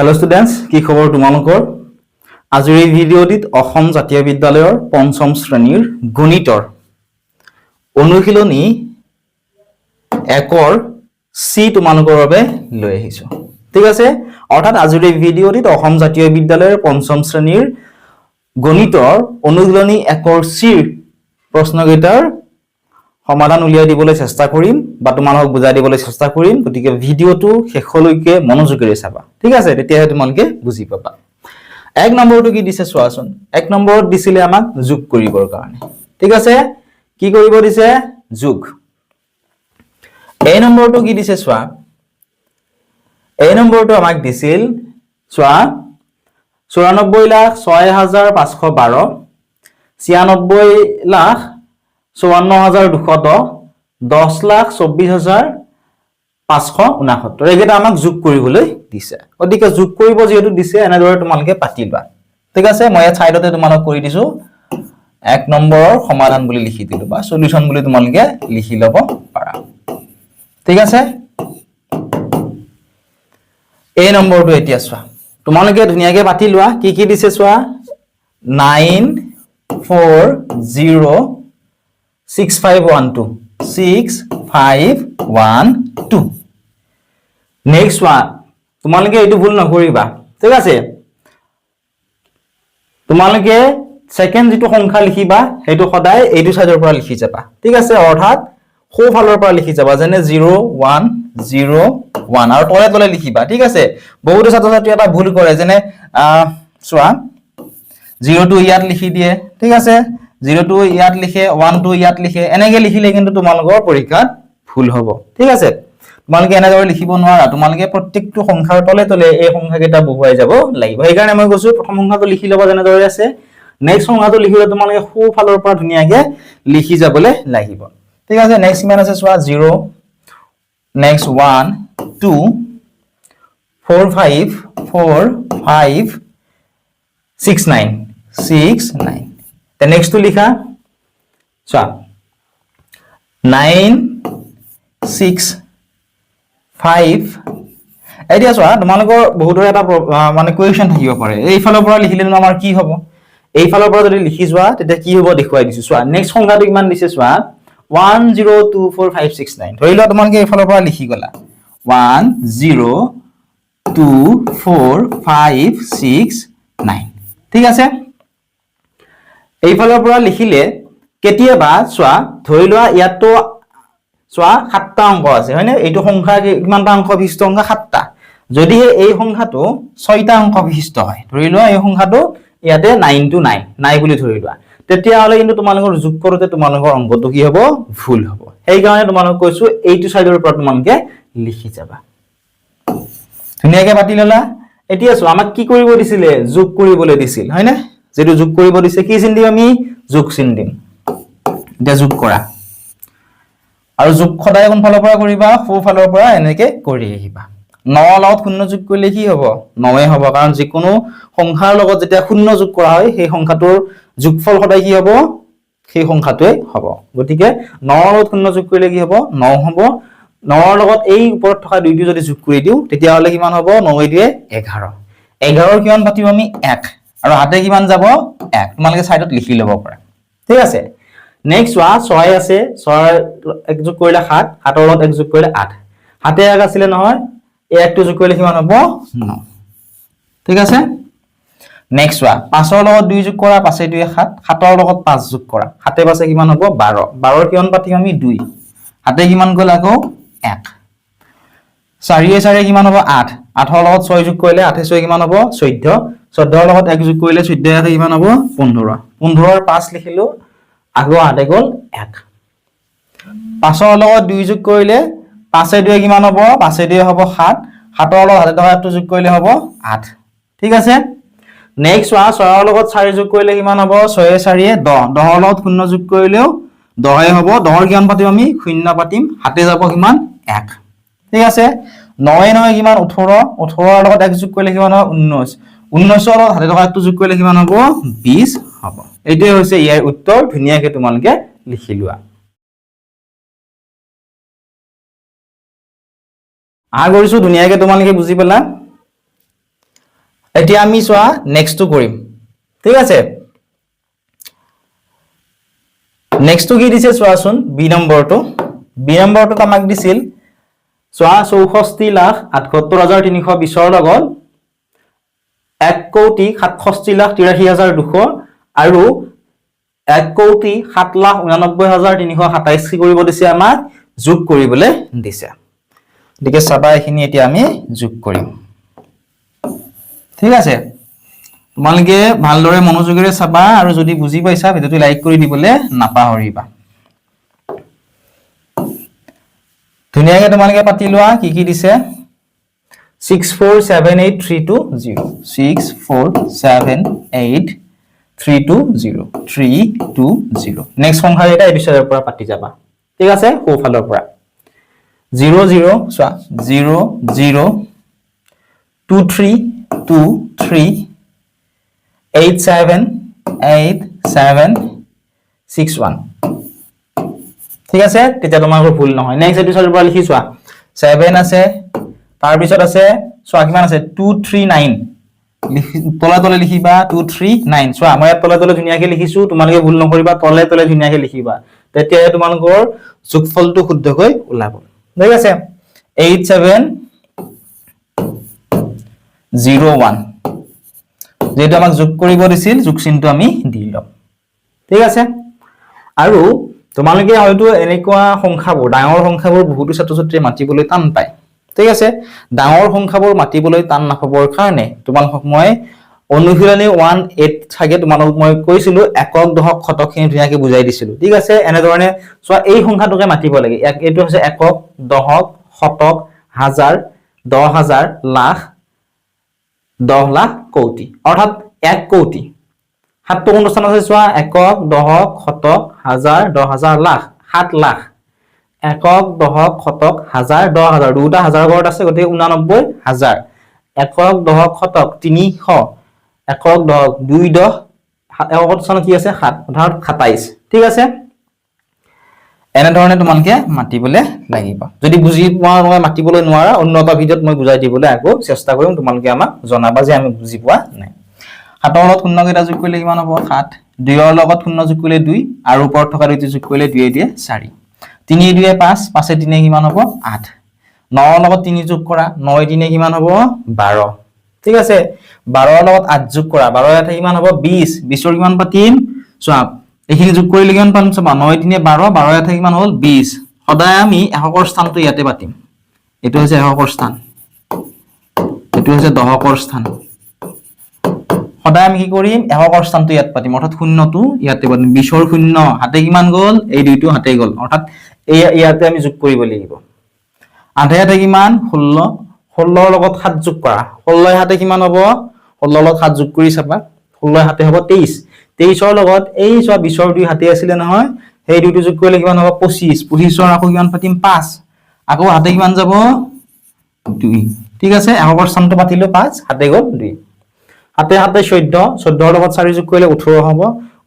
Hello students, কি খবৰ তোমালোকৰ? আজিৰ এই ভিডিঅ'টিত অসম জাতীয় বিদ্যালয়ৰ পঞ্চম শ্ৰেণীৰ গণিতৰ অনুশীলনী 1ৰ সি তোমালোকৰ বাবে লৈ আহিছো। ঠিক আছে? অৰ্থাৎ আজিৰ এই ভিডিঅ'টিত অসম জাতীয় বিদ্যালয়ৰ পঞ্চম শ্ৰেণীৰ গণিতৰ অনুশীলনী 1ৰ সিৰ প্ৰশ্নকেইটাৰ সমাধান উলিয়াই দিবলৈ চেষ্টা কৰিম বা তোমালোকক বুজাই দিবলৈ চেষ্টা কৰিম। গতিকে ভিডিঅ'টো শেষলৈকে মনোযোগেৰে চাবা। ঠিক আছে? তেতিয়াহে তোমালোকে বুজি পাবা। 1 নম্বৰটো কি দিছে চোৱাচোন। 1 নম্বৰত দিছিলে আমাক যোগ কৰিবৰ কাৰণে। ঠিক আছে? কি কৰিব দিছে? যোগ। এই নম্বৰটো কি দিছে চোৱা। এই নম্বৰটো আমাক দিছিল চোৱা 94,06,512 96,54,210 10,24,569 এইকেইটা আমাক যোগ কৰিবলৈ দিছে। গতিকে যোগ কৰিব যেহেতু দিছে এনেদৰে তোমালোকে পাতি লোৱা। ঠিক আছে? মই এই সাইডতে তোমালোক কৰি দিছো 1 নম্বৰৰ সমাধান বুলি লিখি দিলো বা সলিউশন বুলি তোমালোকে লিখি লব পাৰা। ঠিক আছে? এই নম্বৰটো এতিয়া চোৱা। তোমালোকে ধুনিয়াকে পাতি লোৱা কি কি দিছে চোৱা 9406512 6512 নেক্সট ওয়ান তোমালোকে এইটো ভুল নকৰিবা। ঠিক আছে? তোমালোকে সেকেন্ড যেটো সংখ্যা লিখিবা হেতু সদায় এইটো সাইডৰ পৰা লিখি যাবা। ঠিক আছে? অৰ্থাৎ সো ফালৰ পৰা লিখি যাবা যেনে 0101 আৰু তলে তলে লিখিবা। ঠিক আছে? বহুত ছাত্ৰ ছাত্ৰী এটা ভুল কৰে যেনে চোৱা 02 ইয়াত লিখি দিয়ে। ঠিক আছে? 02 ইয়াত লিখে 12 ইয়াত লিখে এনেকে লিখিলে কিন্তু তোমালোকৰ পৰীক্ষাত ভুল হ'ব। ঠিক আছে? তোমালোকে এনেদৰে লিখিব নোৱাৰা। তোমালোকে প্ৰত্যেকটো সংখ্যাৰ তলে তলে এই সংখ্যাকেইটা বহুৱাই যাব লাগিব। এই কাৰণে মই কৈছো প্ৰথম সংখ্যাটো লিখি লবা যেনেদৰে আছে। নেক্সট সংখ্যাটো লিখিলে তোমালোকে সো ফালৰ পৰা ধুনিয়াকে লিখি যাবলৈ লাগিব। ঠিক আছে? নেক্সট কিমান আছে চোৱা 0 নেক্সট 1 2 4 5 4 5 6 9 6 9 the next to লিখা চোৱা 9 6 5 এতিয়া চোৱা তোমালোকৰ বহুতৰ এটা মানে কোৱেশ্চন থাকিব পাৰে এই ফালৰ পৰা লিখিলে আমাৰ কি হ'ব এই ফালৰ পৰা যদি লিখি যোৱা তেতিয়া কি হ'ব দেখুৱাই দিছো চোৱা নেক্সট সংখ্যাটো কিমান দিছে চোৱা 102456 9 ধৰি লোৱা তোমালোকে এই ফালৰ পৰা লিখি গলা 102456 9 ঠিক আছে এই ফালৰ পৰা লিখিলে কেতিয়াবা চোৱা ধৰি লোৱা ইয়াতো চোৱা 7টা অংক আছে হয়নে এইটো সংখ্যা কিমানটা অংক বিশিষ্ট সংখ্যা 7টা যদি এই সংখ্যাটো 6টা অংক বিশিষ্ট হয় ধৰি লোৱা এই সংখ্যাটো ইয়াতে 9 to 9 নাই বুলি ধৰি লোৱা তেতিয়া হলে কিন্তু তোমালোকৰ যোগ কৰোতে তোমালোকৰ অংকটো কি হ'ব ভুল হ'ব সেই কাৰণে তোমালোক কৈছো এইটো সাইডৰ পৰা তোমালোকে লিখি যাবা ধুনিয়াকে পাতি ললা এতিয়া চোৱা আমাক কি কৰিব দিছিলে যোগ কৰিবলৈ দিছিল হয়নে যেটো যোগ কৰিব দিছে কি চিন দিম আমি যোগ চিন দিম এটা যোগ কৰা আৰু যোগ খদায় কোন ফালৰ পৰা কৰিবা ফো ফালৰ পৰা এনেকে কৰি আহিবা 9 লগত 0 যোগ কৰিলে কি হ'ব 9 হ'ব কাৰণ যিকোনো সংখ্যাৰ লগত যেতিয়া 0 যোগ কৰা হয় সেই সংখ্যাটোৰ যোগফল খদায় কি হ'ব সেই সংখ্যাটোৱে হ'ব গতিকে 9 লগত 0 যোগ কৰিলে কি হ'ব 9 হ'ব 9 ৰ লগত এই ওপৰত থকা দুইটো যদি যোগ কৰি দিও তেতিয়া হলে কিমান হ'ব 9 দিয়ে 11 11 ৰ কিমান পাতিম আমি 1 আৰু হাতে কিমান যাব 1 তোমালোকে সাইডত লিখি লব পাৰা ঠিক আছে নেক্সট ওয়া 6 আছে 6 এক যোগ কৰিলে 7 7 ৰ লগত এক যোগ কৰিলে 8 হাতে এক আছিল নহয় এই একটো যোগ কৰিলে কিমান হ'ব 9 ঠিক আছে নেক্সট ওয়া 5 ৰ লগত 2 যোগ কৰা 5 2 7 7 ৰ লগত 5 যোগ কৰা হাতে পাছে কিমান হ'ব 12 12 ৰ কিমান পাতিম আমি 2 হাতে কিমান গল আকৌ 1 4 4 কিমান হ'ব 8 8 ৰ লগত 6 যোগ কৰিলে 8 6 কিমান হ'ব 14 14 ৰ লগত 1 যোগ কৰিলে 14 কিমান হ'ব 15 15 ৰ 5 লিখিলো আগো হাতে গল 1 5 ৰ লগত 2 যোগ কৰিলে 5 2 কিমান হ'ব 5 2 হ'ব 7 7 ৰ লগত হাতে থকা 1 যোগ কৰিলে হ'ব 8 ঠিক আছে নেক্সট ওয়া 6 ৰ লগত 4 যোগ কৰিলে কিমান হ'ব 6 4 10 10 ৰ লগত 0 যোগ কৰিলেও 10 হ'ব 10 ৰ কিমান পাতিম আমি 0 পাতিম হাতে যাব কিমান 1 ঠিক আছে 9 9 কিমান 18 18 ৰ লগত 1 যোগ কৰিলে কিমান হ'ব 19 19 ৰ লগত হাতে থকা 1 যোগ কৰিলে কিমান হ'ব 20 হ'ব এইটোৱে হৈছে ইয়াৰ উত্তৰ ধুনিয়াকে তোমালোকে লিখি লোৱা আশা কৰিছো ধুনিয়াকে তোমালোকে বুজি পালা এতিয়া আমি চোৱা নেক্সটটো কৰিম ঠিক আছে নেক্সটটো কি দিছে চোৱাচোন বি নম্বৰটোত আমাক দিছিল চোৱা 64,78,320 ৰ লগত 1,67,83,200 আৰু 1,07,89,327 কি কৰিব দিছে আমাক যোগ কৰিবলৈ দিছে গতিকে চাবা এখিনি এতিয়া আমি যোগ কৰিম ঠিক আছে তোমালোকে ভালদৰে মনোযোগেৰে চাবা আৰু যদি বুজি পাইছা ভিডিওটো লাইক কৰি দিবলৈ নাপাহৰিবা ধুনীয়াকৈ তোমালোকে পাতি লোৱা কি দিছে 647832 647832 নেক্সট সংখ্যা এটা এই বিষয়ৰ পৰা পাতি যাবা ঠিক আছে সোঁফালৰ পৰা 00 চোৱা 002323 878761 ঠিক আছে তেতিয়া তোমালোকৰ ভুল নহয় নেক্সট এপিসোডৰ পৰা লিখি চোৱা 7 আছে তাৰ পিছত আছে চোৱা কিমান আছে 239 তলে লিখিবা 239 চোৱা মই তলে ধুনীয়াকৈ লিখিছো তোমালোকে ভুল নকৰিবা তলে ধুনীয়াকৈ লিখিবা তেতিয়া তোমালোকৰ যোগফলটো শুদ্ধকৈ ওলাব ঠিক আছে 8701 যেটো আমাক যোগ কৰিব দিছিল যোগ চিহ্নটো আমি দি লম ঠিক আছে আৰু তোমালোকে হয়তো এনেকুৱা সংখ্যাবোৰ ডাঙৰ সংখ্যাবোৰ বহুতো ছাত্ৰ-ছাত্ৰীয়ে মাতিবলৈ টান পায় ঠিক আছে ডাঙৰ সংখ্যাবোৰ মাতিবলৈ টান নাপাবৰ কাৰণে তোমালোকক মই অনুশীলনী 18 থাকে তোমালোকক মই কৈছিলো একক দশক শতকখিনি ধুনীয়াকৈ বুজাই দিছিলো ঠিক আছে এনে ধৰণে চোৱা এই সংখ্যাটোকে মাতিব লাগে এইটো হৈছে একক দশক শতক হাজাৰ 10000 লাখ 10 লাখ কোটি অৰ্থাৎ 1 কোটি হাতটো কোন স্থানত আছে চোৱা একক দশক শতক হাজাৰ 10000 লাখ 7 লাখ একক দশক শতক হাজাৰ 10000 দুটা হাজাৰ ঘৰত আছে গতিকে 89000 একক দশক শতক 300 একক দশক 2 দশ একক স্থানত কি আছে 7 অৰ্থাৎ 27 ঠিক আছে এনে ধৰণে তোমালোকে মাতিবলৈ লাগিব যদি বুজি পোৱা মাতিবলৈ নোৱাৰা অন্য এটা ভিডিওত মই বুজাই দিবলৈ আকৌ চেষ্টা কৰিম তোমালোকে আমাক জনাবা যে আমি বুজি পোৱা নাই 7 ৰ লগত 0 কেইটা যোগ কৰিলে কিমান হ'ব 7 2 ৰ লগত 0 যোগ কৰিলে 2 আৰু ওপৰত থকা দুইটো যোগ কৰিলে 2 দিয়ে 4 3 2 5 5 3 কিমান হ'ব 8 9 ৰ লগত 3 যোগ কৰা 9 3 কিমান হ'ব 12 ঠিক আছে 12 ৰ লগত 8 যোগ কৰা 12 এ কিমান হ'ব 20 20 ৰ কিমান পাতিম চোৱা এইখিনি যোগ কৰিলে কিমান পাম চাবা 9 3 12 12 এ কিমান হ'ল 20 সদায় আমি এককৰ স্থানটো ইয়াতে পাতিম এটো হৈছে এককৰ স্থান এটো হৈছে দশকৰ স্থান সদায় আমি কি কৰিম এককৰ স্থানটো ইয়াত পাতিম অৰ্থাৎ শূন্যটো ইয়াতে পাতিম 20 ৰ শূন্য হাতে কিমান গ'ল এই দুইটো হাতে গ'ল অৰ্থাৎ এই ইয়াতে আমি যোগ কৰিব লাগিব 8 হাতে কিমান 16 16 ৰ লগত 7 যোগ কৰা 16 হাতে কিমান হ'ব 16 ৰ লগত 7 যোগ কৰি চাবা 16 হাতে হ'ব 23 23 ৰ লগত এই চোৱা 20 ৰ দুই হাতে আছিল নহয় সেই দুইটো যোগ কৰিলে কিমান হ'ব 25 25 ৰ আকৌ কিমান পাতিম 5 আকৌ হাতে কিমান যাব 2 ঠিক আছে এককৰ স্থানটো পাতিলো 5 হাতে গ'ল 2 হাতে 14 14 ৰ লগত 4 যোগ কৰিলে 18 হ'ব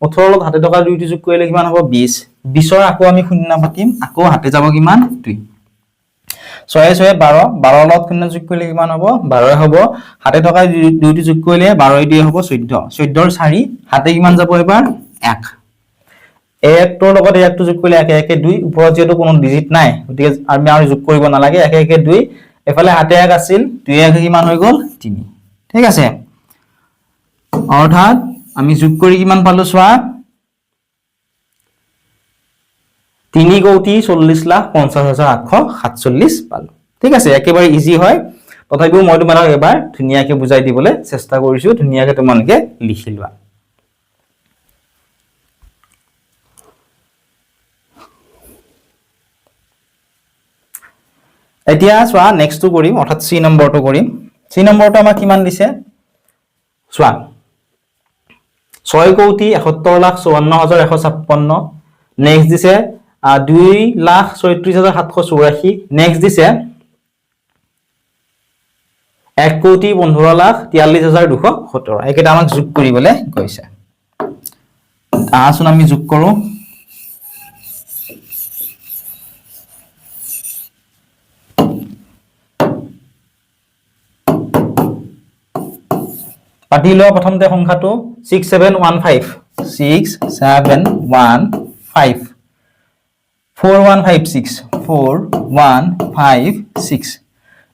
18 ৰ লগত হাতে থকা দুইটো যোগ কৰিলে কিমান হ'ব 20 20 ৰ আকৌ আমি শূন্য পাতিম আকৌ হাতে যাব কিমান 2 6 6 12 12 ৰ লগত শূন্য যোগ কৰিলে কিমান হ'ব 12 হ'ব হাতে থকা দুইটো যোগ কৰিলে 12 দিয়ে হ'ব 14 14 ৰ 4 হাতে কিমান যাব এবাৰ 1 1 ৰ লগত 1 টো যোগ কৰিলে 1 1 2 ওপৰত যেটো কোনো ডিজিট নাই গতিকে আমি আৰু যোগ কৰিব নালাগে 1 1 2 এফালে হাতে 1 আছিল 2 1 কিমান হৈ গ'ল 3 ঠিক আছে অৰ্থাৎ আমি যোগ কৰি কিমান পালো চোৱা 3,40,50,847 পালো ঠিক আছে একেবাৰে ইজি হয় তথাপিও মই তোমালোকক এবাৰ ধুনীয়াকৈ বুজাই দিবলৈ চেষ্টা কৰিছো ধুনীয়াকৈ তোমালোকে লিখি লোৱা এতিয়া চোৱা নেক্সটটো কৰিম অৰ্থাৎ সি নম্বৰটো কৰিম সি নম্বৰটো আমাক কিমান দিছে চোৱা 6,71,54,156 নেক্সট দিছে 2,36,784 নেক্সট দিছে 1,15,43,217 এইকেইটা আমাক যোগ কৰিবলৈ কৈছে আহাচোন আমি যোগ কৰো পাতি লোৱা প্ৰথমতে সংখ্যাটো 6715 6715 4156 4156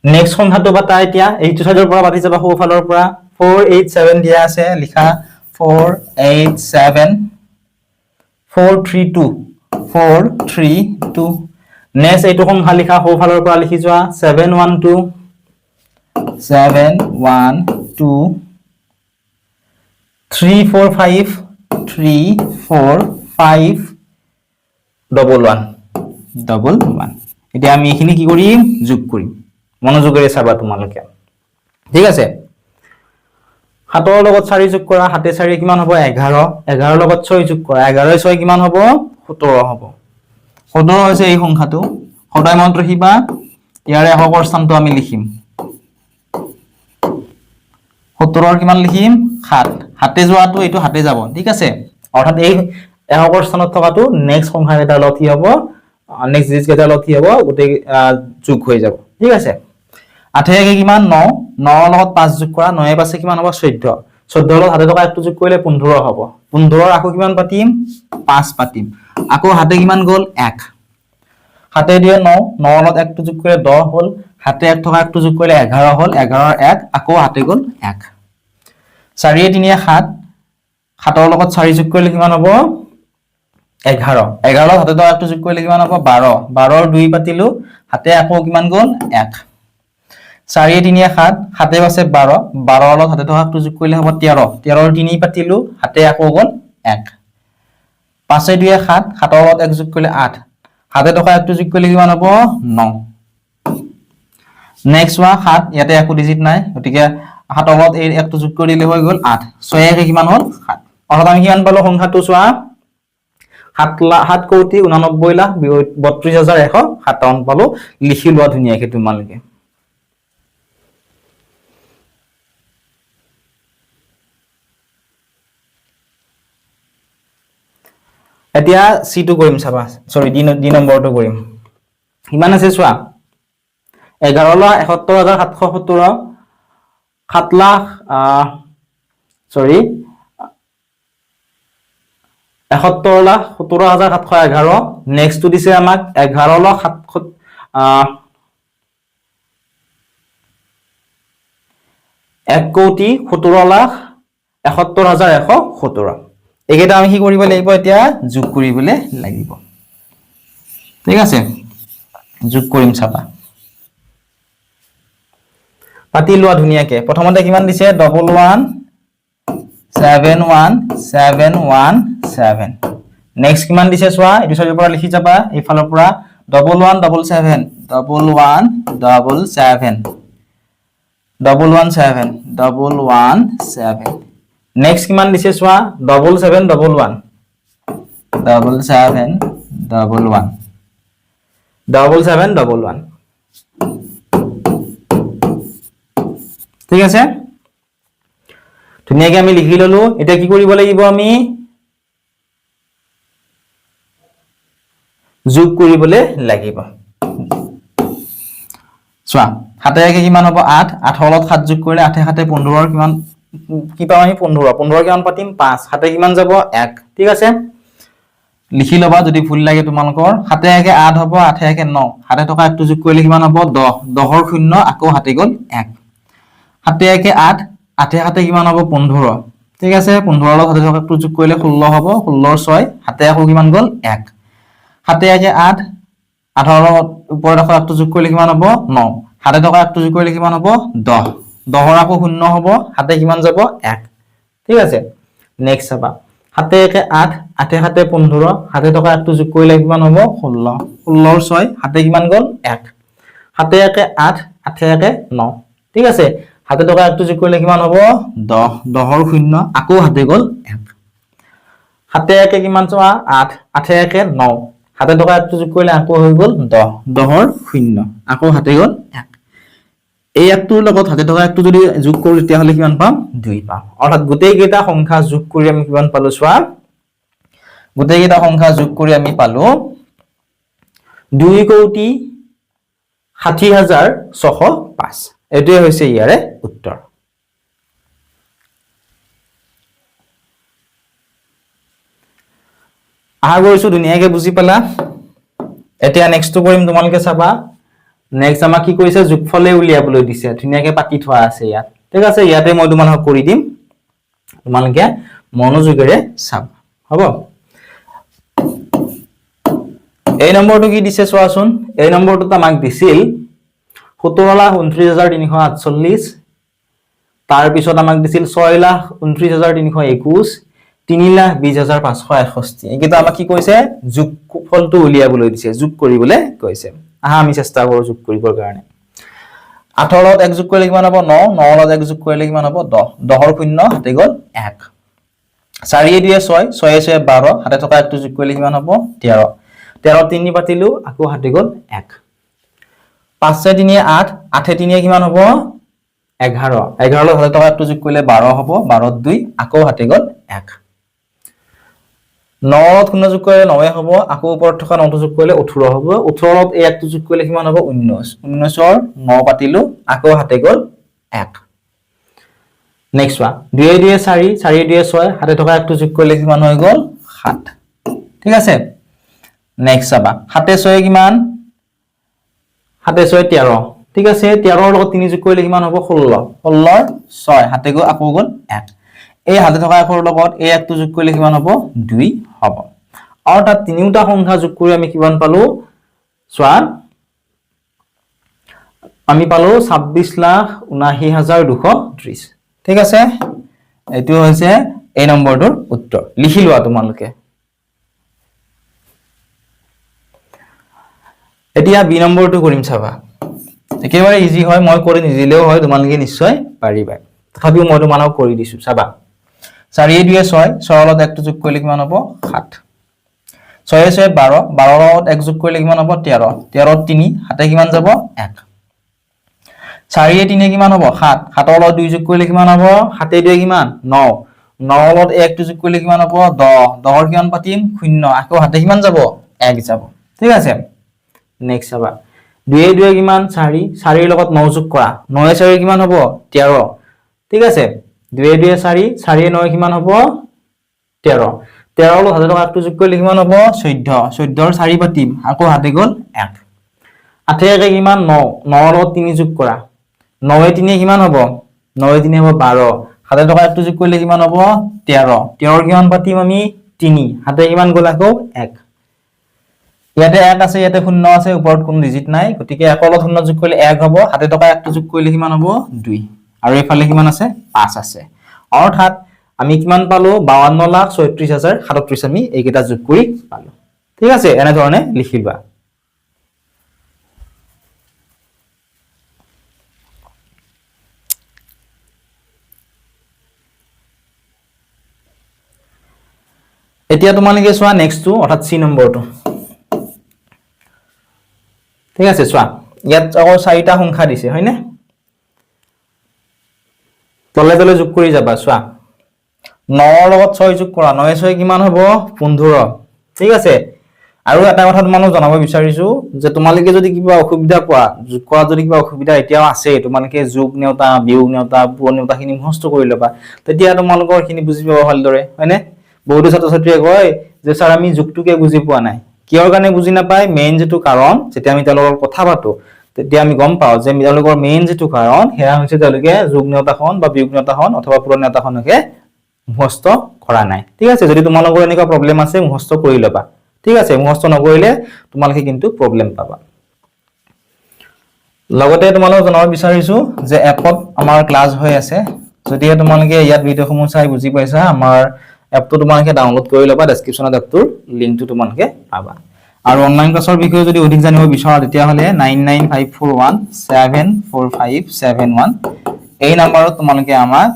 নেক্সট সংখ্যাটো পাতা এতিয়া এইটো সাইডৰ পৰা পাতি যাবা সোঁফালৰ পৰা 487 দিয়া আছে লিখা 487 432 432 নেক্সট এইটো সংখ্যা লিখা সোঁফালৰ পৰা লিখি যোৱা 712 712 345 345 11 এতিয়া আমি এইখিনি কি কৰিম যোগ কৰিম মনোযোগেৰে চাবা তোমালোকে ঠিক আছে 7 ৰ লগত 4 যোগ কৰা 7 4 কিমান হ'ব 11 11 ৰ লগত 6 যোগ কৰা 11 6 কিমান হ'ব 17 হ'ব 17 হৈছে এই সংখ্যাটো সদায় মনত ৰাখিবা ইয়াৰে এককৰ স্থানটো আমি লিখিম 17 ৰ কিমান লিখিম 7 হাতে যোৱাটো এইটো হাতে যাব ঠিক আছে অৰ্থাৎ এই এককৰ স্থানত থকাটো নেক্সট সংখ্যা এটা লগত কি হ'ব নেক্সট ডিজিট কেইটা লগত কি হ'ব গোটেই যোগ হৈ যাব ঠিক আছে 8 কে কিমান 9 9 ৰ লগত 5 যোগ কৰা 9 এ পাছে কিমান হ'ব 14 14 ৰ লগত হাতে টকা একটো যোগ কৰিলে 15 হ'ব 15 ৰ আকৌ কিমান পাতিম 5 পাতিম আকৌ হাতে কিমান গ'ল 1 হাতে দিয়ে 9 9 ৰ লগত একটো যোগ কৰিলে 10 হ'ল হাতে এক টকা একটো যোগ কৰিলে 11 হ'ল 11 ৰ 1 আকৌ হাতে গ'ল 1 4 3 7 7 ৰ লগত 4 যোগ কৰিলে কিমান হ'ব 11 11 ৰ হাতে টকা একটো যোগ কৰিলে কিমান হ'ব 12 12 ৰ 2 পাতিলো হাতে আকৌ কিমান গ'ল 1 4 3 7 হাতে আছে 12 12 ৰ লগত হাতে টকা একটো যোগ কৰিলে হ'ব 13 13 ৰ 3 পাতিলো হাতে আকৌ গ'ল 1 5 2 7 7 ৰ লগত 1 যোগ কৰিলে 8 হাতে টকা একটো যোগ কৰিলে কিমান হ'ব 9 নেক্সট ওয়া 7 ইয়াতে একো ডিজিট নাই গতিকে 7 ৰ লগত এই একটো যোগ কৰিলে হৈ গ'ল 8 6 কে কিমান হ'ল 7 অৰ্থাৎ আমি কিমান পালো সংখ্যাটো চোৱা 7 কোটি 89 লাখ 32157 পালো লিখি লোৱা ধুনিয়াকে তোমালোকে এতিয়া C2 কৰিম চাবা সৰি ডি নম্বৰটো কৰিম কিমান আছে চোৱা 11,71,770 7 লাখ সৰি 71,70,711 নেক্সট টু দিছে আমাক 11,7 1,70,71,117 এইকেইটা আমি কি কৰিব লাগিব এতিয়া যোগ কৰিবলৈ লাগিব ঠিক আছে যোগ কৰিম চাবা পাতি লোৱা ধুনিয়াকে প্ৰথমতে কিমান দিছে 11,71,717 নেক্সট কিমান দিছে চোৱা এটো সাইডৰ পৰা লিখি যাবা এই ফালৰ পৰা 11,77 11,77 নেক্সট কিমান দিছে চোৱা 7711 ঠিক আছে ধুনিয়াকে আমি লিখি ললো এটা কি কৰিব লাগিব আমি যোগ কৰিবলৈ লাগিব চোৱা হাতে একে কিমান হ'ব 8 8 ৰ লগত 7 যোগ কৰিলে 8 7 15 ৰ কিমান কি পাম আমি 15 কিমান পাতিম 5 হাতে কিমান যাব 1 ঠিক আছে লিখি লবা যদি ভুল লাগে তোমালোকৰ হাতে একে 8 হ'ব 8 একে 9 হাতে টকা একটো যোগ কৰিলে কিমান হ'ব 10 10 ৰ শূন্য আকৌ হাতে গ'ল 1 হাতে একে 8 8 হাতে কিমান হ'ব 15 ঠিক আছে 15 ৰ লগত হাতে টকা একটো যোগ কৰিলে 16 হ'ব 16 ৰ 6 হাতে আকৌ কিমান গ'ল 1 হাতে একে 8 8 ৰ লগত ওপৰত আকৌ একটো যোগ কৰিলে কিমান হ'ব 9 হাতে টকা একটো যোগ কৰিলে কিমান হ'ব 10 10 ৰ আকৌ শূন্য হ'ব হাতে কিমান যাব 1 ঠিক আছে নেক্সট চাবা হাতে একে 8 8 হাতে 15 হাতে টকা একটো যোগ কৰিলে কিমান হ'ব 16 16 ৰ 6 হাতে কিমান গ'ল 1 হাতে একে 8 8 একে 9 ঠিক আছে হাতে টকা একটো যোগ কৰিলে কিমান হ'ব 10 10 ৰ শূন্য আকৌ হাতে গ'ল 1 হাতে একে কিমান চোৱা 8 8 একে 9 হাতে টকা একটো যোগ কৰিলে আকৌ হৈ গ'ল 10 10 ৰ শূন্য আকৌ হাতে গ'ল 1 এই একটোৰ লগত হাতে টকা একটো যদি যোগ কৰো তেতিয়া হলে কিমান পাম 2 পাম অৰ্থাৎ গোটেই কেইটা সংখ্যা যোগ কৰি আমি কিমান পালো চোৱা গোটেই কেইটা সংখ্যা যোগ কৰি আমি পালো 2,60,605 এটোৱে হৈছে ইয়াৰে উত্তৰ আশা কৰিছো ধুনীয়াকে বুজি পালা এতিয়া নেক্সটটো কৰিম তোমালোকে চাবা নেক্সট আমাক কি কৰিছে যোগফলে উলিয়াবলৈ দিছে ধুনীয়াকে পাতি থোৱা আছে ইয়াত ঠিক আছে ইয়াতে মই তোমালোকক কৰি দিম তোমালোকে মনোযোগেৰে চাবা হ'ব এই নম্বৰটো কি দিছে চোৱাচোন এই নম্বৰটো আমাক দিছিল 17,29,348 তাৰ পিছত আমাক দিছিল 6,29,321 3,20,561 এইকেইটা আমাক কি কৈছে যোগফলটো উলিয়াবলৈ দিছে যোগ কৰিবলৈ কৈছে আহা আমি চেষ্টা কৰো যোগ কৰিবৰ কাৰণে 18 লগত 1 যোগ কৰিলে কিমান হ'ব 9 9 লগত 1 যোগ কৰিলে কিমান হ'ব 10 10 ৰ শূন্য হাতে গ'ল 1 4 2 6 6 6 12 হাতে থকা 1 টো যোগ কৰিলে কিমান হ'ব 13 13 3 পাতিলো আকৌ হাতে গ'ল 1 5 3 8 8 3 কিমান হ'ব 11 11 লগত হাতে থকা 1 টো যোগ কৰিলে 12 হ'ব 12 2 আকৌ হাতে গ'ল 1 9 লগত 0 যোগ কৰিলে 9 হ'ব আকৌ ওপৰত থকা 9 টো যোগ কৰিলে 18 হ'ব 18 লগত 1 টো যোগ কৰিলে কিমান হ'ব 19 19 ৰ 9 পাতিলো আকৌ হাতে গ'ল 1 নেক্সট ওয়ান 2 2 4 4 2 6 হাতে থকা 1 টো যোগ কৰিলে কিমান হৈ গ'ল 7 ঠিক আছে নেক্সট চাবা হাতে 6 কিমান হাতে 6 13 ঠিক আছে 13 ৰ লগত 3 যোগ কৰিলে কিমান হ'ব 16 16 ৰ 6 হাতে গ'ল আকৌ গ'ল 1 এই হাতে থকা 1 ৰ লগত এই 1 টো যোগ কৰিলে কিমান হ'ব 2 হ'ব আৰু তাত তিনিটা সংখ্যা যোগ কৰি আমি কিমান পালো চোৱা আমি পালো 26,79,230 ঠিক আছে এটো হৈছে এই নম্বৰটোৰ উত্তৰ লিখি লোৱা তোমালোকে এতিয়া বি নম্বৰটো কৰিম চাবা একেবাৰে ইজি হয় মই কৰি নিদিলেও হয় তোমালোকে নিশ্চয় পাৰিবা তথাপিও মই তোমালোকক কৰি দিছো চাবা 4 2 6 6 লগত 1 টো যোগ কৰিলে কিমান হ'ব 7 6 6 12 12 লগত 1 যোগ কৰিলে কিমান হ'ব 13 13 3 হাতে কিমান যাব 1 4 3 কিমান হ'ব 7 7 লগত 2 যোগ কৰিলে কিমান হ'ব 7 2 কিমান 9 9 লগত 1 টো যোগ কৰিলে কিমান হ'ব 10 10 ৰ কিমান পাতিম 0 আকৌ হাতে কিমান যাব 1 যাব ঠিক আছে নেক্সট চাবা 2 2 কিমান 4 4 ৰ লগত 9 যোগ কৰা 9 4 কিমান হ'ব 13 ঠিক আছে 2 2 4 4 9 কিমান হ'ব 13 13 লগত হাতে থকা 1 টো যোগ কৰিলে কিমান হ'ব 14 14 ৰ 4 পাতিম আকৌ হাতে গ'ল 1 8 1 কিমান 9 9 লগত 3 যোগ কৰা 9 3 কিমান হ'ব 9 3 হ'ব 12 হাতে থকা 1 টো যোগ কৰিলে কিমান হ'ব 13 13 ৰ কিমান পাতিম আমি 3 হাতে কিমান গ'ল আকৌ 1 ইয়াতে 1 আছে ইয়াতে 0 আছে ওপৰত কোনো ডিজিট নাই গতিকে 1 লগত 0 যোগ কৰিলে 1 হ'ব হাতে থকা 1 টো যোগ কৰিলে কিমান হ'ব 2 আৰু এফালে কিমান আছে 5 আছে অৰ্থাৎ আমি কিমান পালো 52,36,037 আমি এইকেইটা যোগ কৰি পালো ঠিক আছে এনে ধৰণে লিখিবা এতিয়া তোমালোকে চোৱা নেক্সটটো অৰ্থাৎ সি নম্বৰটো ঠিক আছে চোৱা ইয়াত আকৌ 4টা সংখ্যা দিছে হয়নে তলে তলে যোগ কৰি যাবা চোৱা 9 ৰ লগত 6 যোগ কৰা 9 6 কিমান হ'ব 15 ঠিক আছে আৰু এটা কথা তোমালোকক জনাব বিচাৰিছো যে তোমালোকে যদি কিবা অসুবিধা পোৱা যোগ কৰা যদি কিবা অসুবিধা এতিয়াও আছে তোমালোকে যোগ নেওতা বিয়োগ নেওতা পূৰণ নেওতাখিনি মুখস্থ কৰি লবা তেতিয়া তোমালোকৰ খিনি বুজি পাব ভালদৰে হয়নে বহুতো ছাত্ৰ ছাত্ৰীয়ে কয় যে স্যাৰ আমি যোগটোকে বুজি পোৱা নাই কিয়ৰ কাৰণে বুজি নাপায় মেইন যেটো কাৰণ যেতিয়া আমি তেওঁলোকৰ কথা পাতো তেতিয়া আমি গম পাও যে তেওঁলোকৰ মেইন যেটো কাৰণ হেয়া হৈছে তেওঁলোকে যোগ নেওতাখন বা বিয়োগ নেওতাখন অথবা পূৰণ নেওতাখনকে মুখস্থ কৰা নাই ঠিক আছে যদি তোমালোকৰ এনেকুৱা প্ৰবলেম আছে মুখস্থ কৰি লবা ঠিক আছে মুখস্থ নকৰিলে তোমালোকে কিন্তু প্ৰবলেম পাবা লগতে তোমালোকক জনাব বিচাৰিছো যে এপত আমাৰ ক্লাছ হৈ আছে যদি তোমালোকে ইয়াত ভিডিওসমূহ চাই বুজি পাইছা আমাৰ এপটো তোমালোকে ডাউনলোড কৰি লবা ডেসক্ৰিপচনত এপটোৰ লিংকটো তোমালোকে পাবা আৰু অনলাইন ক্লাছৰ বিষয়ে যদি অধিক জানিব বিচাৰা তেতিয়া হলে 9954174571 এই নম্বৰত তোমালোকে আমাক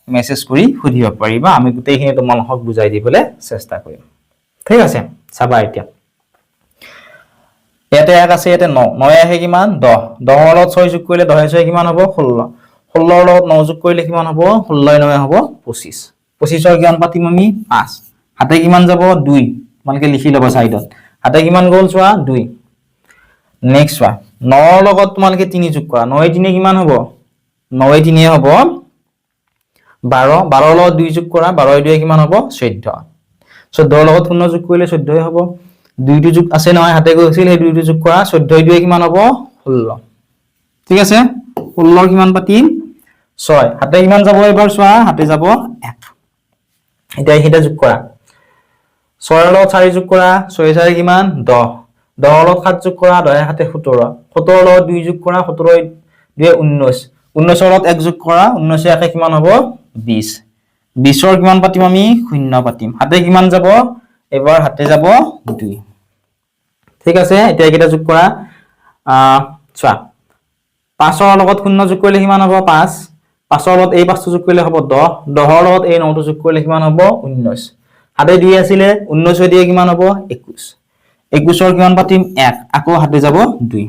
মেসেজ কৰি সুধিব পাৰিবা আমি গোটেইখিনি তোমালোকক বুজাই দিবলৈ চেষ্টা কৰিম ঠিক আছে চাবা এতিয়া ইয়াতে 1 আছে ইয়াতে 9 9 আহে কিমান 10 10 ৰ লগত 6 যোগ কৰিলে 10 6 কিমান হ'ব 16 16 ৰ লগত 9 যোগ কৰিলে কিমান হ'ব 16 9 হ'ব 25 25 ৰ কিমান পাতিম আমি 5 হাতে কিমান যাব 2 তোমালোকে লিখি লবা সাইডত হাতে কিমান গ'ল চোৱা 2 নেক্সট চোৱা 9 ৰ লগত তোমালোকে 3 যোগ কৰা 9 3 কিমান হ'ব 9 3 হ'ব 12 12 ৰ লগত 2 যোগ কৰা 12 2 কিমান হ'ব 14 14 লগত 0 যোগ কৰিলে 14 হ'ব 2টো যোগ আছে নহয় হাতে গৈছিল সেই 2টো যোগ কৰা 14 2 কিমান হ'ব 16 ঠিক আছে 16 কিমান পাতিম 6 হাতে কিমান যাব এবাৰ চোৱা হাতে যাব 1 এতিয়া এইটা যোগ কৰা 6 লগত 4 যোগ কৰা 6 4 কিমান 10 10 লগত 7 যোগ কৰা 10 7 17 17 লগত 2 যোগ কৰা 17 2 19 19 লগত 1 যোগ কৰা 19 1 কিমান হ'ব 20 20 কিমান পাতিম আমি 0 পাতিম হাতে কিমান যাব এবাৰ হাতে যাব 2 ঠিক আছে এতিয়া এইটা যোগ কৰা চোৱা 5 লগত 0 যোগ কৰিলে কিমান হ'ব 5 5 লগত এই 5টো যোগ কৰিলে হ'ব 10 10 লগত এই 9টো যোগ কৰিলে কিমান হ'ব 19 হাতে 2 আছিল 19 দিয়ে কিমান হ'ব 21 21 কিমান পাতিম 1 আকৌ হাতে যাব 2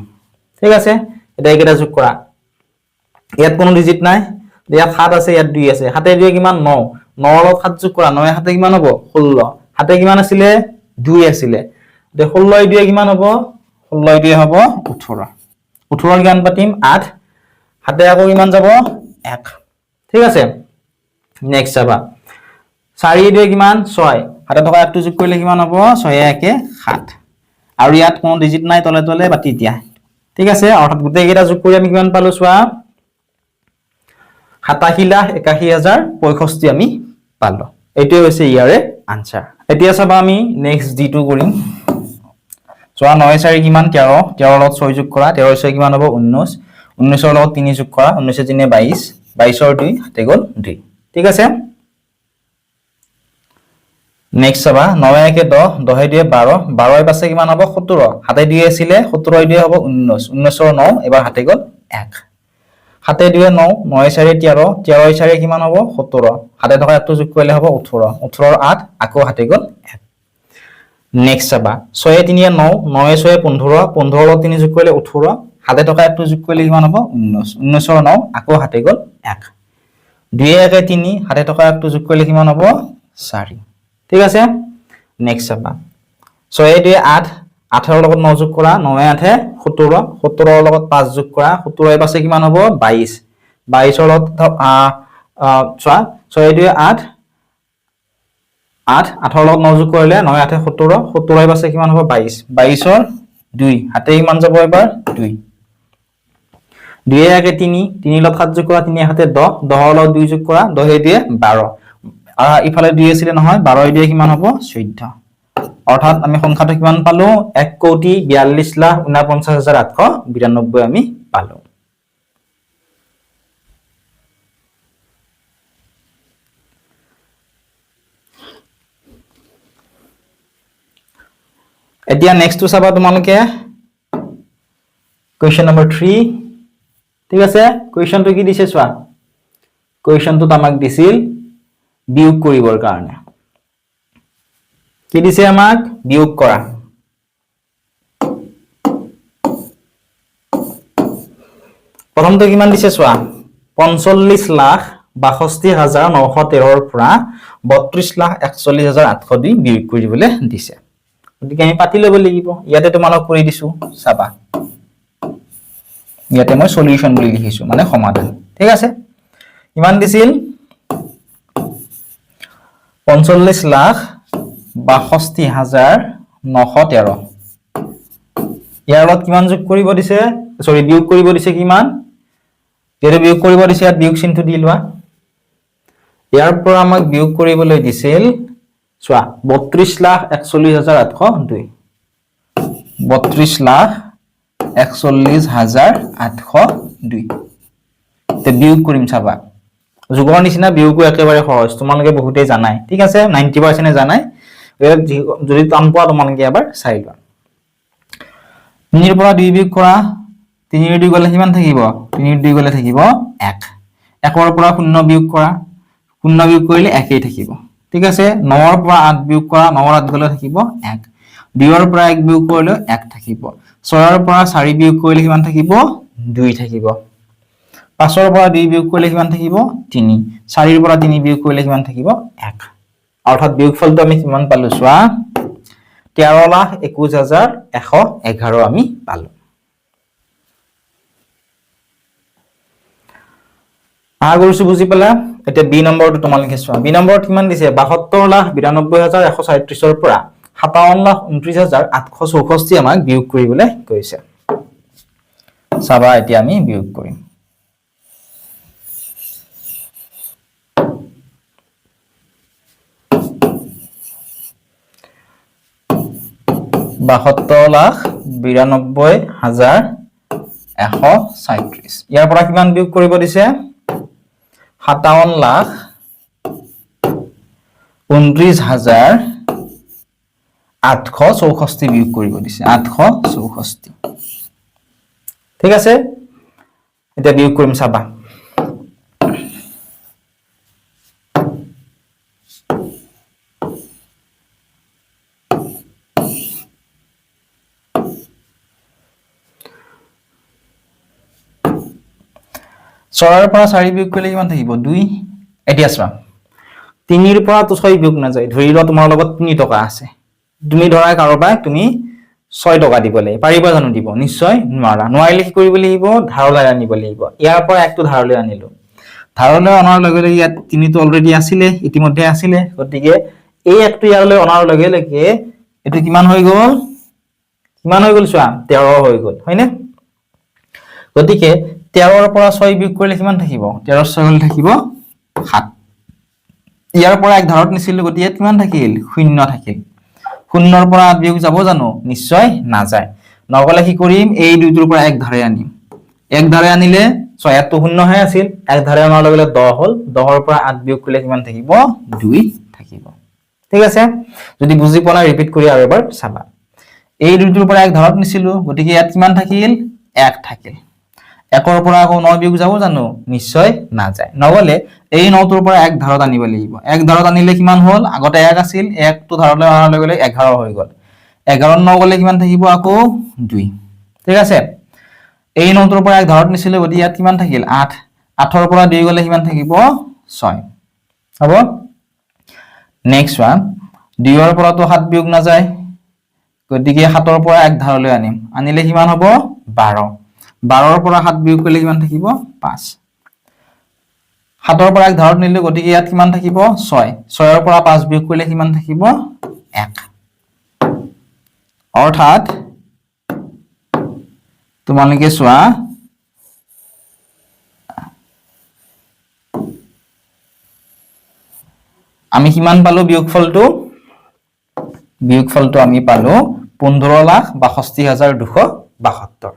ঠিক আছে এতিয়া এইটা যোগ কৰা ইয়াত কোনো ডিজিট নাই ইয়াত 7 আছে ইয়াত 2 আছে হাতে 2 কিমান 9 9 লগত 7 যোগ কৰা 9 হাতে কিমান হ'ব 16 হাতে কিমান আছিল 2 আছিল তে 16 2 কিমান হ'ব 16 2 হ'ব 18 18 কিমান পাতিম 8 হাতে আকৌ কিমান যাব 1 ঠিক আছে নেক্সট চাবা 4 2 কিমান 6 হাতে থকা 1টো যোগ কৰিলে কিমান হ'ব 6 1 7 আৰু ইয়াত কোনো ডিজিট নাই তলে তলে বাতি দিয়া ঠিক আছে অৰ্থাৎ গোটেই কেইটা যোগ কৰি আমি কিমান পালো চোৱা 87,81,065 আমি পালো এইটোৱে হৈছে ইয়াৰে আনসাৰ এতিয়া চাবা আমি নেক্সট d2 কৰিম চোৱা 9 4 কিমান 13 13 লগত 6 যোগ কৰা 13 6 কিমান হ'ব 19 19 লগত 3 যোগ কৰা 19 3 22 22 2 হাতে গ'ল 2 ঠিক আছে নেক্সট চাবা 9 1 10 10 2 12 12 এর পাশে কিমান হ'ব 17 হাতে 2 আছিল 17 2 হ'ব 19 19 9 এবাৰ হাতে গ'ল 1 হাতে 2 9 9 4 13 13 4 কিমান হ'ব 17 হাতে থকা একটো যোগ কৰিলে হ'ব 18 18 8 আকৌ হাতে গ'ল 1 নেক্সট চাবা 6 3 9 9 6 15 15 লগত 3 যোগ কৰিলে 18 হাতে থকা একটো যোগ কৰিলে কিমান হ'ব 19 19 9 আকৌ হাতে গ'ল 1 2 1 3 হাতে থকা একটো যোগ কৰিলে কিমান হ'ব 4 ঠিক আছে নেক্সট চাবা 6 2 8 18 লগত 9 যোগ কৰা 9 8 17 17 লগত 5 যোগ কৰা 17 এৰ পাশে কিমান হ'ব 22 22 লগত চোৱা 6 2 8 8 18 লগত 9 যোগ কৰিলে 9 8 17 17 এৰ পাশে কিমান হ'ব 22 22 ৰ 2 হাতে কিমান যাব এবাৰ 2 2 1 3 3 লগত 7 যোগ কৰা 3 হাতে 10 10 লগত 2 যোগ কৰা 10 2 12 ইফালে 2 আছিল নহয় 12 দিয়ে কিমান হ'ব 14 অৰ্থাৎ আমি সংখ্যাটো কিমান পালো 1,42,49,892 আমি পালো এতিয়া নেক্সটটো চাবা তোমালোকে কোৱেশ্চন নম্বৰ 3 ঠিক আছে কোৱেশ্চনটো কি দিছে চোৱা কোৱেশ্চনটো আমাক দিছিল বিয়োগ কৰিবৰ কাৰণে কি দিছে আমাক বিয়োগ কৰা প্ৰথমটো কিমান দিছে চোৱা 45,62,913 ৰ পৰা 32,41,802 বিয়োগ কৰিবলৈ দিছে গতিকে আমি পাতি ল'ব লাগিব ইয়াতে তোমালোক কৰি দিছো চাবা ইয়াতে মই সলিউশন বুলি লিখিছো মানে সমাধান ঠিক আছে কিমান দিছিল 45,62,913 ইয়াৰ লগত কিমান যোগ কৰিব দিছে সৰি বিয়োগ কৰিব দিছে কিমান ইয়াতে বিয়োগ কৰিব দিছে ইয়াত বিয়োগ চিহ্নটো দি লোৱা ইয়াৰ পৰা আমাক বিয়োগ কৰিবলৈ দিছিল চোৱা 32,41,802 32,41,802 তে বিয়োগ কৰিম চাবা যোগৰ নিচিনা বিয়োগো একেবাৰে সহজ তোমালোকে বহুতেই জানাই ঠিক আছে 90% জানাই যদি টান পোৱা তোমালোকে এবাৰ চাই লোৱা 3 ৰ পৰা 2 বিয়োগ কৰা 3 ৰ 2 গলে কিমান থাকিব 3 ৰ 2 গলে থাকিব 1 1 ৰ পৰা 0 বিয়োগ কৰা 0 বিয়োগ কৰিলে 1 এই থাকিব ঠিক আছে 9 ৰ পৰা 8 বিয়োগ কৰা 9 ৰ 8 গলে থাকিব 1 2 ৰ পৰা 1 বিয়োগ কৰিলে 1 থাকিব 6 ৰ পৰা 4 বিয়োগ কৰিলে কিমান থাকিব 2 থাকিব 5 ৰ পৰা 2 বিয়োগ কৰিলে কিমান থাকিব 3 4 ৰ পৰা 3 বিয়োগ কৰিলে কিমান থাকিব 1 অৰ্থাৎ বিয়োগফলটো আমি কিমান পালো চোৱা 13,21,111 আমি পালো আশা কৰিছো বুজি পালা এতিয়া বি নম্বৰটো তোমালোকে চোৱা বি নম্বৰত কিমান দিছে ৭২,৯২,১৩৬ পৰা ৫৭,২৯,৮৬৪ আমাক বিয়োগ কৰিবলৈ কৈছে চাবা এতিয়া আমি বিয়োগ কৰিম ৭২,৯২,১৩৬ ইয়াৰ পৰা কিমান বিয়োগ কৰিব দিছে ৫৭,২৯,৮৬৪ বিয়োগ কৰিব দিছে ৮৬৪ ঠিক আছে এতিয়া বিয়োগ কৰিম চাবা ছয়ৰ পৰা 4 বিয়োগ কৰিলে কিমান থাকিব 2 এতিয়া চোৱা 3ৰ পৰা তো 6 বিয়োগ নাযায় ধৰি লোৱা তোমাৰ লগত 3 টকা আছে তুমি ধৰা কাৰোবাক তুমি 6 টকা দিব লাগে পাৰিবা জানো দিব নিশ্চয় নোৱাৰা নোৱাৰিলে কি কৰিব লাগিব ধাৰলৈ আনিব লাগিব ইয়াৰ পৰা একটো ধাৰলৈ আনিলো ধাৰলৈ অনাৰ লগে লগে ইয়াত 3 টো অলৰেডি আছিলে ইতিমধ্যে আছিলে গতিকে এই একটো ইয়ালৈ অনাৰ লগে লগে এটো কিমান হৈ গ'ল চোৱা 13 হৈ গ'ল হয়নে গতিকে 13ৰ পৰা 6 বিয়োগ কৰিলে কিমান থাকিব 13 6 থাকিব 7 ইয়াৰ পৰা এক ধাৰত নিছিল গতিকে কিমান থাকিল 0 থাকিল 0ৰ পৰা 8 বিয়োগ যাব জানো নিশ্চয় নাযায় নগলে কি কৰিম এই দুইটোৰ পৰা এক ধাৰে আনিম এক ধাৰে আনিলে 6 তো 0 হে আছিল এক ধাৰে অনাৰ লগে লগে 10 হ'ল 10ৰ পৰা 8 বিয়োগ কৰিলে কিমান থাকিব 2 থাকিব ঠিক আছে যদি বুজি পোৱা নাই ৰিপিট কৰি আৰু এবাৰ চাবা এই দুইটোৰ পৰা এক ধাৰত নিছিল গতিকে ইয়াত কিমান থাকিল 1 থাকিল 1ৰ পৰা আকৌ 9 বিয়োগ যাব জানো নিশ্চয় নাযায় নগলে এই 9টোৰ পৰা এক ধাৰত আনিব লাগিব এক ধাৰত আনিলে কিমান হ'ল আগতে 1 আছিল 1 টো ধাৰলৈ অনাৰ লগে লগে 11 হৈ গ'ল 11ৰ 9 গলে কিমান থাকিব আকৌ 2 ঠিক আছে এই 9টোৰ পৰা এক ধাৰত নিছিল গতিকে ইয়াত কিমান থাকিল 8 8ৰ পৰা 2 গলে কিমান থাকিব 6 হ'ব নেক্সট ওয়ান 2ৰ পৰা তো 7 বিয়োগ নাযায় গতিকে 7ৰ পৰা এক ধাৰলৈ আনিম আনিলে কিমান হ'ব 12 12ৰ পৰা 7 বিয়োগ কৰিলে কিমান থাকিব 5 7ৰ পৰা এক ধাৰত নিলে গতিকে ইয়াত কিমান থাকিব 6 6ৰ পৰা 5 বিয়োগ কৰিলে কিমান থাকিব 1 অৰ্থাৎ তোমালোকে চোৱা আমি কিমান পালো বিয়োগফলটো আমি পালো 15,62,272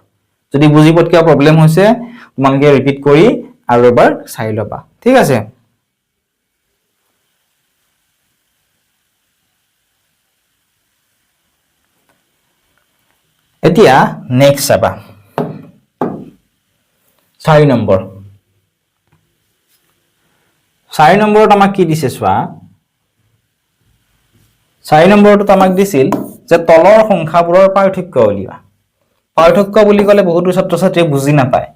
যদি বুজি পোৱাত কিবা প্ৰবলেম হৈছে তোমালোকে ৰিপিট কৰি আৰু এবাৰ চাই লবা ঠিক আছে এতিয়া নেক্সট চাবা 4 নম্বৰ 4 নম্বৰত আমাক কি দিছে চোৱা 4 নম্বৰটো আমাক দিছিল যে তলৰ সংখ্যাবোৰৰ পাৰ্থক্য উলিওৱা পাৰ্থক্য বুলি ক'লে বহুতো ছাত্ৰ-ছাত্ৰীয়ে বুজি নাপায়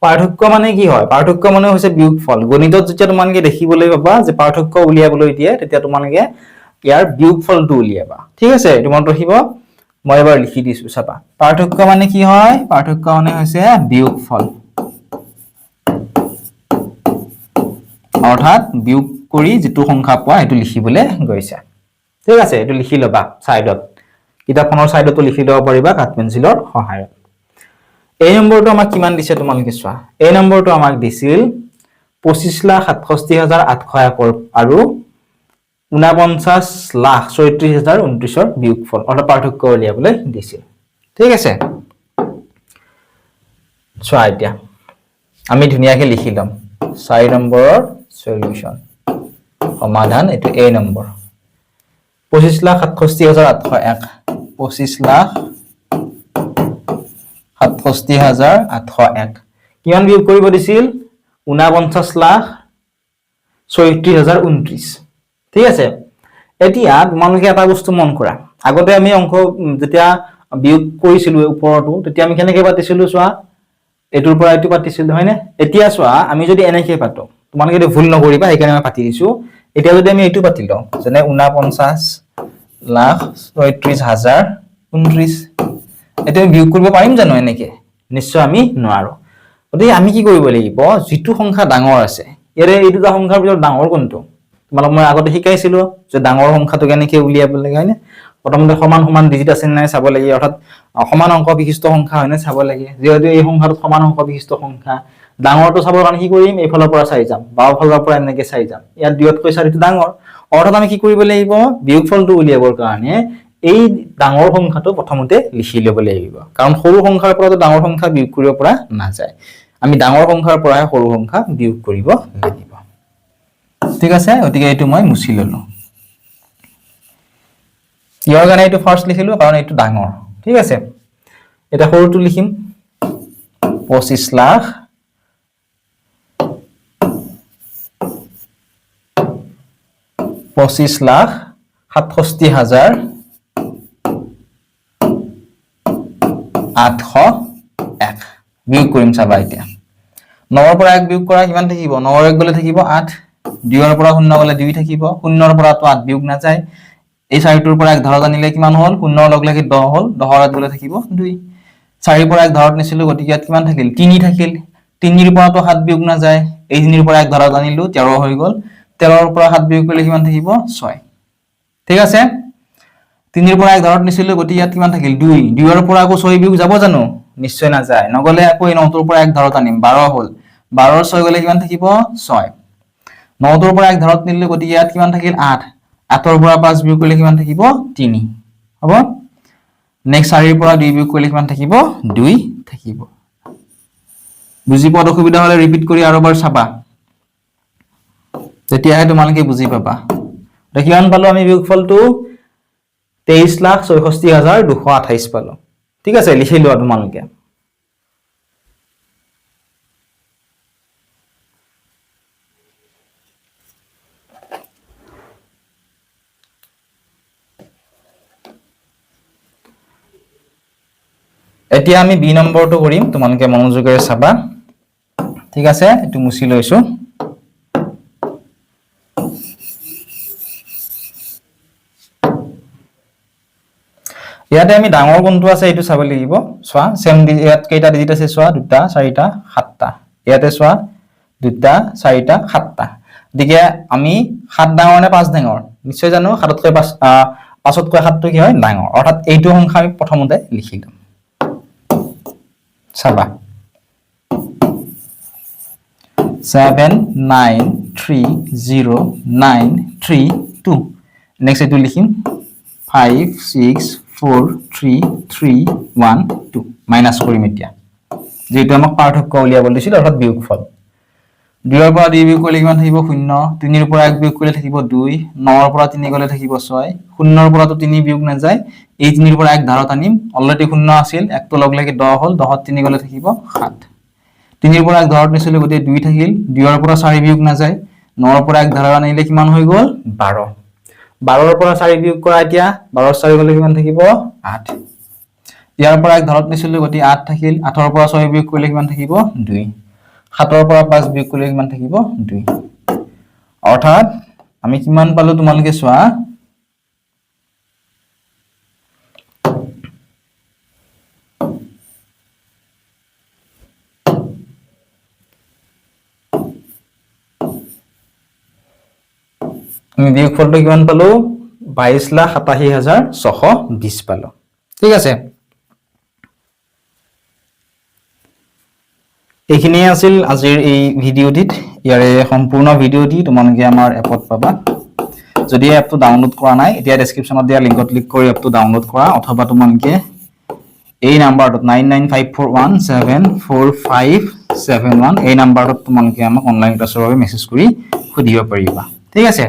পাৰ্থক্য মানে কি হয় পাৰ্থক্য মানে হৈছে বিয়োগফল গণিতত যেতিয়া তোমালোকে দেখিবলৈ পাবা যে পাৰ্থক্য উলিয়াবলৈ দিয়ে তেতিয়া তোমালোকে ইয়াৰ বিয়োগফলটো উলিয়াবা ঠিক আছে এইটো মনত ৰাখিব মই এবাৰ লিখি দিছো চাবা পাৰ্থক্য মানে কি হয় পাৰ্থক্য মানে হৈছে বিয়োগফল অৰ্থাৎ বিয়োগ কৰি যেটো সংখ্যা পোৱা এটো লিখিবলৈ গৈছে ঠিক আছে এটো লিখি লবা সাইডত কিতাপখনৰ সাইডতো লিখি দিব পাৰিবা কাট পেন্সিলৰ সহায়ত এই নম্বৰটো আমাক কিমান দিছে তোমালোকে চোৱা এই নম্বৰটো আমাক দিছিল 25,67,801 আৰু 49,36,39,29ৰ বিয়োগফল অৰ্থাৎ পাৰ্থক্য উলিয়াবলৈ দিছিল ঠিক আছে চোৱা এতিয়া আমি ধুনিয়াকে লিখি লম 4 নম্বৰৰ সলিউশন সমাধান এটো এ নম্বৰ 25,67,801 25,67,801 কিমান বিয়োগ কৰিব দিছিল 49,36,39,29 ঠিক আছে এতিয়া তোমালোকে এটা বস্তু মন কৰা আগতে আমি অংক যেতিয়া বিয়োগ কৰিছিলো ওপৰটো তেতিয়া আমি কেনেকৈ পাতিছিলো চোৱা এটোৰ পৰা এটো পাতিছিল হয়নে এতিয়া চোৱা আমি যদি এনেকে পাতো তোমালোকে এটো ভুল নকৰিবা এই কাৰণে আমি পাতি দিছো এতিয়া যদি আমি এটো পাতি লও যেনে 49,36,39,29 এটা বিয়োগ কৰিব পাৰিম জানো এনেকে নিশ্চয় আমি নোৱাৰো গতিকে আমি কি কৰিব লাগিব যেটো সংখ্যা ডাঙৰ আছে ইয়াৰে এই দুটা সংখ্যাৰ ভিতৰত ডাঙৰ কোনটো তোমালোক মই আগতে শিকাইছিলো যে ডাঙৰ সংখ্যাটো কেনেকৈ উলিয়াব লাগে হয়নে প্ৰথমতে সমান সমান ডিজিট আছে নাই চাব লাগে অৰ্থাৎ সমান অংক বিশিষ্ট সংখ্যা হয়নে চাব লাগে যেহেতু এই সংখ্যাটো সমান অংক বিশিষ্ট সংখ্যা ডাঙৰটো চাবৰ কাৰণে কি কৰিম এইফালৰ পৰা চাই যাম বাও ফালৰ পৰা এনেকৈ চাই যাম ইয়াত দুইতকৈ চাৰিটো ডাঙৰ অৰ্থাৎ আমি কি কৰিব লাগিব বিয়োগফলটো উলিয়াবৰ কাৰণে এই ডাঙৰ সংখ্যাটো প্ৰথমতে লিখি ল'ব লাগিব কাৰণ সৰু সংখ্যাৰ পৰা ডাঙৰ সংখ্যা বিয়োগ কৰিব পৰা নাযায় আমি ডাঙৰ সংখ্যাৰ পৰা সৰু সংখ্যা বিয়োগ কৰিব লাগিব ঠিক আছে গতিকে এইটো মই মুছি ললো ইয়াৰ কাৰণে এইটো ফাৰ্স্ট লিখিলো কাৰণ এইটো ডাঙৰ ঠিক আছে এটা সৰুটো লিখিম 25 লাখ 67,801 বিয়োগ কৰিম চাবা এতিয়া 9 ৰ পৰা 1 বিয়োগ কৰা কিমান থাকিব 9 ৰ 1 গলে থাকিব 8 2 ৰ পৰা 0 গলে 2 থাকিব 0 ৰ পৰা তো 8 বিয়োগ না যায় এই চাৰিটোৰ পৰা 1 ধৰত আনিলে কিমান হল 0 ৰ লগ লাগি 10 হল 10 ৰ 8 গলে থাকিব 2 4 ৰ পৰা 1 ধৰত নিছিলো গতিকে ইয়াত কিমান থাকিল 3 থাকিল 3 ৰ পৰা তো 7 বিয়োগ না যায় এই 3 ৰ পৰা 1 ধৰত আনিলো 13 হৈ গল 13 ৰ পৰা 7 বিয়োগ কৰিলে কিমান থাকিব 6 ঠিক আছে 3 ৰ পৰা 1 ধৰত নিছিলো গতিকে ইয়াত কিমান থাকিল 2 2 ৰ পৰা আকৌ 6 বিয়োগ যাব জানো নিশ্চয় না যায় নগলে আকৌ এই 9 ৰ পৰা 1 ধৰত আনিম 12 হল 12 ৰ 6 গলে কিমান থাকিব 6 9 ৰ পৰা 1 ধৰত নিলে গতিকে ইয়াত কিমান থাকিল 8 8 ৰ পৰা 5 বিয়োগ কৰিলে কিমান থাকিব 3 হ'ব নেক্সট 4 ৰ পৰা 2 বিয়োগ কৰিলে কিমান থাকিব 2 থাকিব বুজি পোৱাত অসুবিধা হলে ৰিপিট কৰি আৰু এবাৰ চাবা তেতিয়াহে তোমালোকে বুজি পাবা কিমান পালো আমি বিয়োগফলটো 23,64,228 পালো ঠিক আছে লিখি লোৱা তোমালোকে এতিয়া আমি বি নম্বৰটো কৰিম তোমালোকে মনোযোগেৰে চাবা ঠিক আছে এটো মুছি লৈছো ইয়াতে আমি ডাঙৰ কোনটো আছে এটো চাব লাগিব চোৱা সেম ইয়াত কেইটা ডিজিট আছে চোৱা দুটা চাৰিটা সাতটা ইয়াতে চোৱা দুটা চাৰিটা সাতটা দিকে আমি 7 ডাঙৰ নে 5 ডাঙৰ নিশ্চয় জানো 7তকৈ 5তকৈ 7টো কি হয় ডাঙৰ অৰ্থাৎ এইটো সংখ্যা আমি প্ৰথমতে লিখি লম চাবা 7930932 নেক্সট এটো লিখিম 564331 মাইনাস কৰিম এতিয়া যেটো আমাক পাৰ্থক্য উলিয়াব দিছিল অৰ্থাৎ বিয়োগফল 2 ৰ পৰা 2 বিয়োগ কৰিলে কিমান থাকিব 0 3 ৰ পৰা 1 বিয়োগ কৰিলে থাকিব 2 9 ৰ পৰা 3 গলে থাকিব 6 0 ৰ পৰা তো 3 বিয়োগ না যায় এই 3 ৰ পৰা 1 ধাৰত আনিম অলৰেডি 0 আছিল 1 তো লগ লাগি 10 হল 10 ত 3 গলে থাকিব 7 3 ৰ পৰা 1 ধাৰত নিছিল গতে 2 থাকিল 2 ৰ পৰা 4 বিয়োগ না যায় 9 ৰ পৰা 1 ধাৰত আনিলে কিমান হৈ গল 12 12 ৰ পৰা 4 বিয়োগ কৰা এতিয়া 12 ৰ 4 গলে কিমান থাকিব 8 ইয়াৰ পৰা 1 ধাৰত নিছিল গতে 8 থাকিল 8 ৰ পৰা 6 বিয়োগ কৰিলে কিমান থাকিব 2 7 ৰ পৰা 5 বিয়োগ কৰিলে কিমান থাকিব 2 অৰ্থাৎ আমি কিমান পালো তোমালোকে চোৱা আমি বিয়োগফলটো কিমান পালো 22,87,620 পালো ঠিক আছে এইখিনি আছিল আজিৰ এই ভিডিওটিত ইয়াৰে সম্পূৰ্ণ ভিডিওটি তোমালোকে আমাৰ এপত পাবা যদি এপটো ডাউনলোড কৰা নাই এতিয়া ডেসক্ৰিপচনত দিয়া লিংকত ক্লিক কৰি এপটো ডাউনলোড কৰা অথবা তোমালোকে এই নাম্বাৰটো 9954174571 এই নাম্বাৰটো তোমালোকে আমাক অনলাইন ক্লাছৰ বাবে মেছেজ কৰি খুদিব পাৰিবা ঠিক আছে